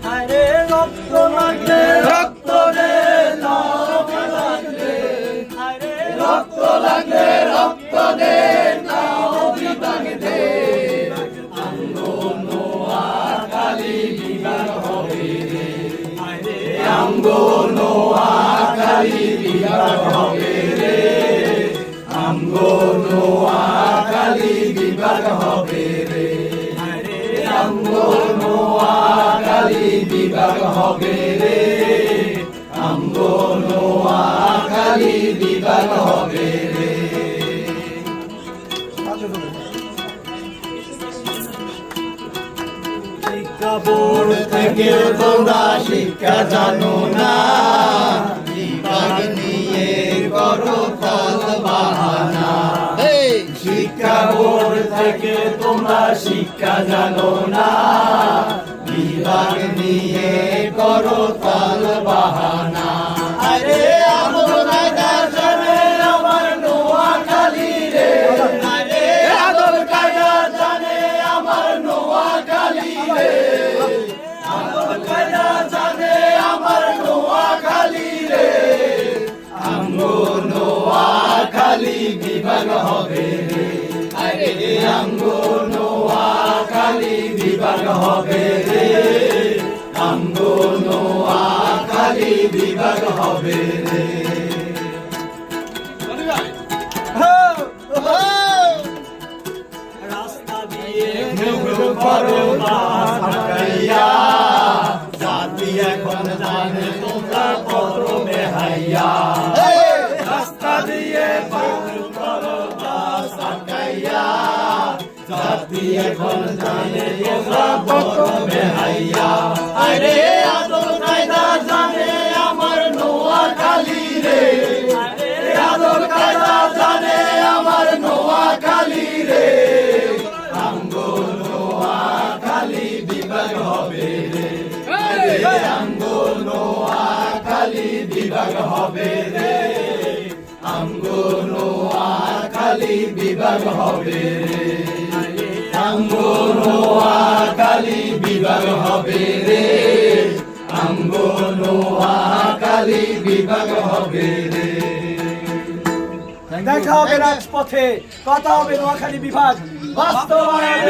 আরে রক্ত লাগলে রক্ত দে নাও লাগলে আরে রক্ত লাগলে রক্ত দে নাও বিভাগ দে আমগো নোয়াখালী বিভাগ হবে রে আরে আমগো নোয়াখালী বিভাগ হবে রে আমগো নোয়াখালী বিভাগ হবে রে আরে আমগো নোয়াখালী বিভাগ হবে রে আমগো নোয়াখালী বিভাগ হবে রে শিক্ষা বোর্ড থেকে তোমরা শিক্ষা জানো না বিভাগ নিয়ে করো ফল বাহানা শিক্ষা বোর্ড থেকে তোমরা শিক্ষা জানো না বিভাগ নিয়ে করো ফল বাহানা আরে আমল কায়দা জানে আমার নোয়াখালী রে আরে আদব কায়দা জানে আমার নোয়াখালী রে আদব কায়দা জানে আমার নোয়াখালী রে আমগো নোয়াখালী বিভাগ হবে রে আরে আমগো নোয়াখালী বিভাগ হবে রে আমগো নোয়াখালী বিভাগ হবে রে রাস্তা দিয়ে ঘেউ ঘেউ করো বাস হাঁটাইয়া জাতি এখন জানে তোমরা কত বেহাইয়া রাস্তা দিয়ে ঘেউ ঘেউ করো বাস হাঁটাইয়া জাতি এখন জানে তোমরা কত বেহাইয়া আরে আদব কায়দা জানে আমার নোয়াখালী রে আরে আদব কায়দা জানে আমার নোয়াখালী রে আমগো নোয়াখালী বিভাগ হবে রে আমগো নোয়াখালী বিভাগ হবে রে আমগো নোয়াখালী বিভাগ হবে রে আমগো নোয়াখালী বিভাগ হবে রে আমগো নোয়াখালী বিভাগ হবে রে দেখা হবে রাজপথে কথা হবে নোয়াখালী বিভাগ বাস্তবায়ন